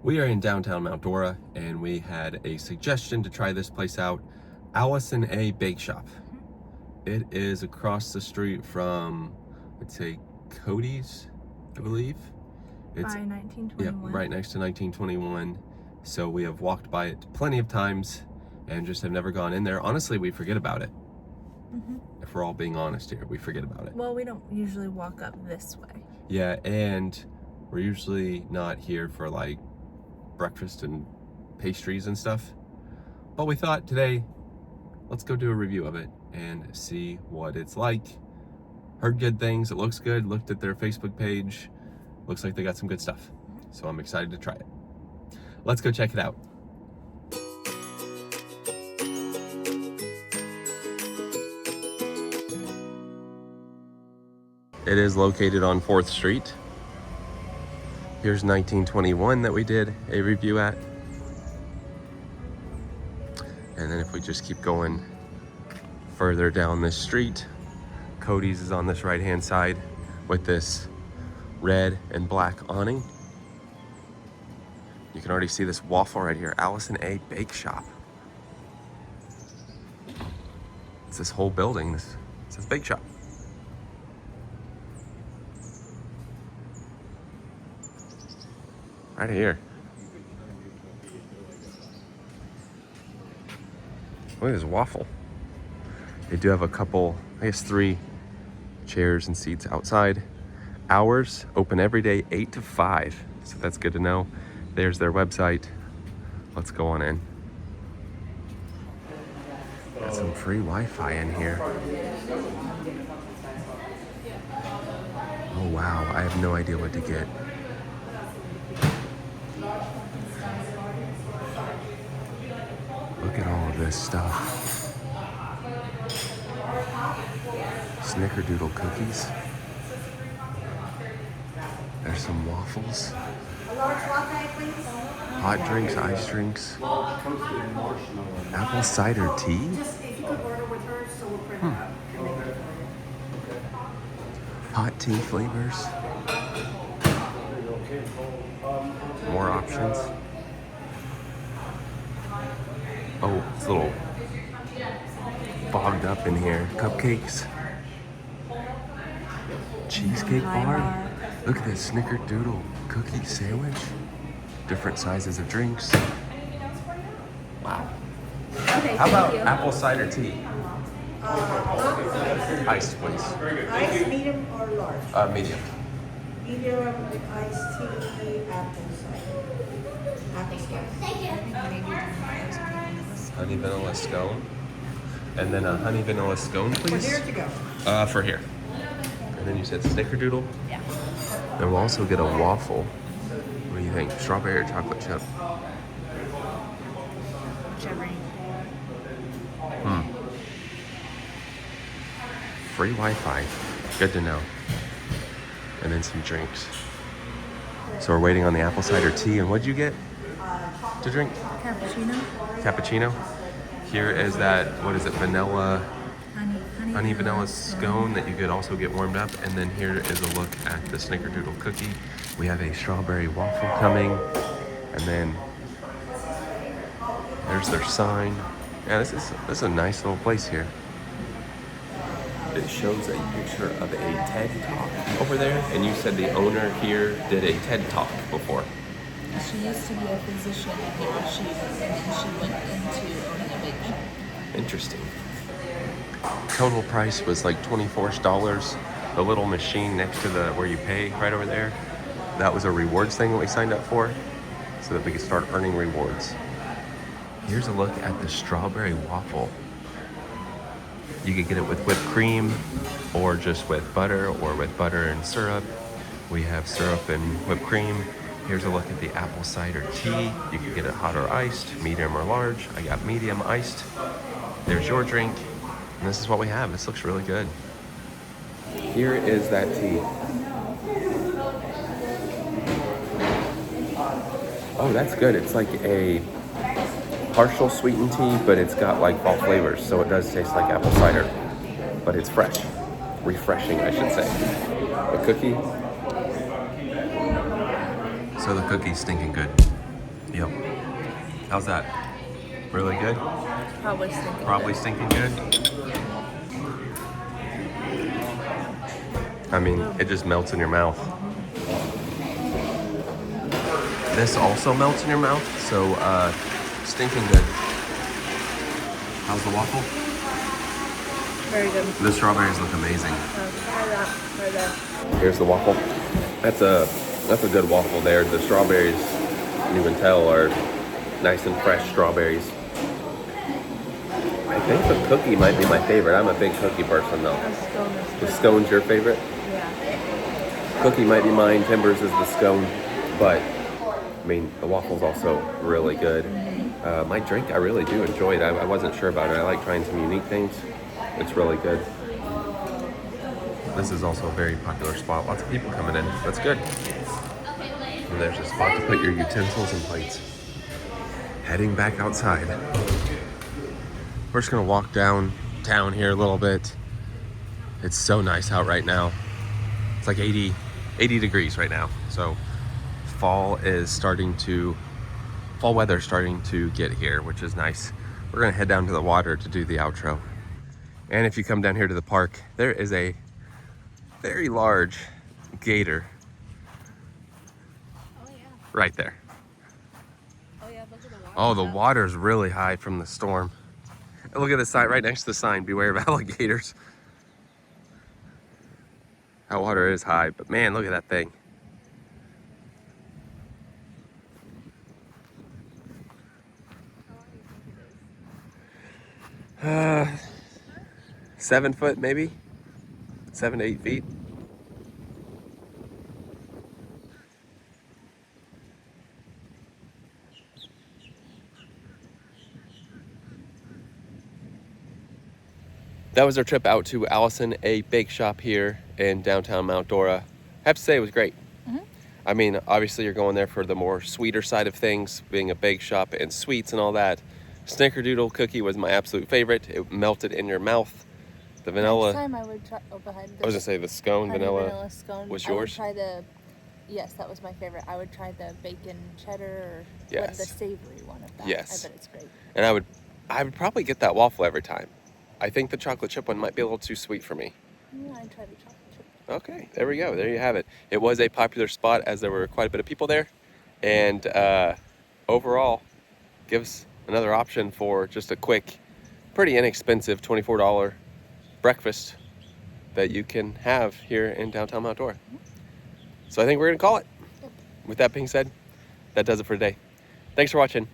We are in downtown Mount Dora, and we had a suggestion to try this place out, Allyson Bake Shop. It is across the street from, let's say, Cody's, I believe. It's by 1921. Yeah, right next to 1921. So we have walked by it plenty of times and just have never gone in there. Honestly, we forget about it. If we're all being honest here, we forget about it. Well, we don't usually walk up this way. Yeah, and we're usually not here for like breakfast and pastries and stuff. But we thought today, let's go do a review of it and see what it's like. Heard good things, it looks good, looked at their Facebook page. Looks like they got some good stuff. So I'm excited to try it. Let's go check it out. It is located on 4th Street. Here's 1921 that we did a review at. And then if we just keep going further down this street, Cody's is on this right-hand side with this red and black awning. You can already see this waffle right here, Allyson Bake Shop. It's this whole building, it says Bake Shop. Right here. Look at this waffle. They do have a couple, I guess 3 chairs and seats outside. Hours, open every day 8 to 5. So that's good to know. There's their website. Let's go on in. Got some free Wi-Fi in here. Oh wow, I have no idea what to get. Look at all of this stuff. Snickerdoodle cookies. There's some waffles. Hot drinks, ice drinks. Apple cider tea? Hot tea flavors. More options. Oh, it's a little fogged up in here. Cupcakes. Cheesecake bar. Look at this snickerdoodle cookie sandwich. Different sizes of drinks. Wow. Okay, How about apple cider tea? Ice, please. Ice, medium, or large? Medium. Medium with iced tea, apple cider. Apple cider. Honey vanilla scone. And then a honey vanilla scone, please. Here to go. For here. And then you said snickerdoodle? Yeah. And we'll also get a waffle. What do you think? Strawberry or chocolate chip? Whichever. Free Wi-Fi. Good to know. And then some drinks. So we're waiting on the apple cider tea. And what'd you get to drink? Cappuccino. Cappuccino. Here is that, what is it, vanilla, honey vanilla scone that you could also get warmed up. And then here is a look at the snickerdoodle cookie. We have a strawberry waffle coming. And then there's their sign. Yeah, this is a nice little place here. It shows a picture of a TED Talk over there. And you said the owner here did a TED Talk before. She used to be a physician here, and then she went into owning a bake shop. Interesting. Total price was like $24. The little machine next to the where you pay right over there, that was a rewards thing that we signed up for so that we could start earning rewards. Here's a look at the strawberry waffle. You could get it with whipped cream or just with butter or with butter and syrup. We have syrup and whipped cream. Here's a look at the apple cider tea. You can get it hot or iced, medium or large. I got medium iced. There's your drink. And this is what we have. This looks really good. Here is that tea. Oh, that's good. It's like a partial sweetened tea, but it's got like fall flavors. So it does taste like apple cider, but it's fresh. Refreshing, I should say. The cookie. So the cookie's stinking good. Yep. How's that? Really good? Probably stinking. Probably good. stinking good. I mean, it just melts in your mouth. This also melts in your mouth, so stinking good. How's the waffle? Very good. The strawberries look amazing. Try that. Try that. Here's the waffle. That's a good waffle there. The strawberries, you can tell, are nice and fresh strawberries. I think the cookie might be my favorite. I'm a big cookie person though. The scone is The good. scone's your favorite? Yeah. Cookie might be mine. Tember's is the scone, but I mean the waffle's also really good. My drink, I really do enjoy it. I wasn't sure about it. I like trying some unique things. It's really good. This is also a very popular spot. Lots of people coming in. That's good. And there's a spot to put your utensils and plates. Heading back outside. We're just gonna walk downtown here a little bit. It's so nice out right now. It's like 80 degrees right now. So fall weather starting to get here, which is nice. We're gonna head down to the water to do the outro. And if you come down here to the park, there is a very large gator Oh yeah. right there. Oh yeah. Look at the water. Oh, the water's really high from the storm. And look at the sign right next to the sign, beware of alligators. That water is high, but man, look at that thing. How long do you think it is? 7 foot maybe? 7 to 8 feet. That was our trip out to Allyson, a bake shop here in downtown Mount Dora. I have to say it was great. I mean, obviously you're going there for the more sweeter side of things, being a bake shop and sweets and all that. Snickerdoodle cookie was my absolute favorite. It melted in your mouth. The vanilla, Next time I would try. Oh, behind this. I was gonna say the scone honey vanilla scone. was I would yours? try the. Yes, that was my favorite. I would try the bacon cheddar or Yes. the savory one of that. Yes. I bet it's great. And I would probably get that waffle every time. I think the chocolate chip one might be a little too sweet for me. Yeah, I'd try the chocolate chip. Okay, there we go. There you have it. It was a popular spot as there were quite a bit of people there. And overall, gives another option for just a quick, pretty inexpensive $24 breakfast that you can have here in downtown Mount Dora. So I think we're going to call it. With that being said, that does it for today. Thanks for watching.